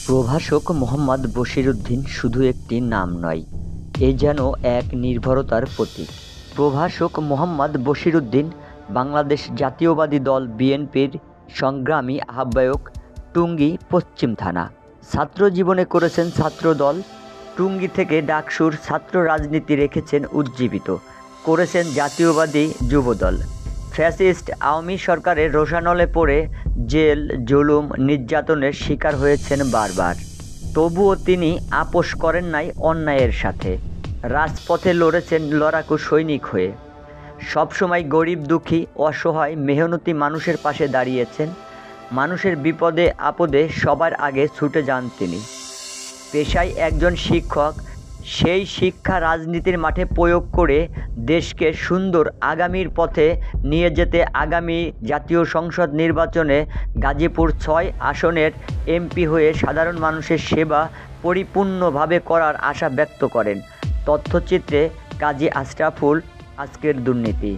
প্রভাষক মোহাম্মদ বশিরউদ্দিন শুধু একটি নাম নয়, এ যেন এক নির্ভরতার প্রতীক। প্রভাষক মোহাম্মদ বশিরউদ্দিন বাংলাদেশ জাতীয়তাবাদী দল বিএনপির সংগ্রামী আহ্বায়ক, টঙ্গী পশ্চিম থানা। ছাত্র জীবনে করেছেন ছাত্রদল, টঙ্গী থেকে ডাকসুর ছাত্র রাজনীতি রেখেছেন উজ্জীবিত, করেছেন জাতীয়তাবাদী যুবদল। ফ্যাসিস্ট আওয়ামী সরকারের রোষানলে পড়ে জেল, জুলুম, নির্যাতনের শিকার হয়েছেন বারবার। তবুও তিনি আপোস করেন নাই অন্যায়ের সাথে। রাজপথে লড়েছেন লড়াকু সৈনিক হয়ে। সবসময় গরিব, দুঃখী, অসহায়, মেহনতি মানুষের পাশে দাঁড়িয়েছেন। মানুষের বিপদে আপদে সবার আগে ছুটে যান তিনি। পেশায় একজন শিক্ষক, সেই শিক্ষা রাজনীতির মাঠে প্রয়োগ করে দেশকে সুন্দর আগামীর পথে নিয়ে যেতে আগামী জাতীয় সংসদ নির্বাচনে গাজীপুর ৬ আসনের এমপি হয়ে সাধারণ মানুষের সেবা পরিপূর্ণভাবে করার আশা ব্যক্ত করেন। তথ্যচিত্রে কাজী আশরাফুল। আজকের দুর্নীতি।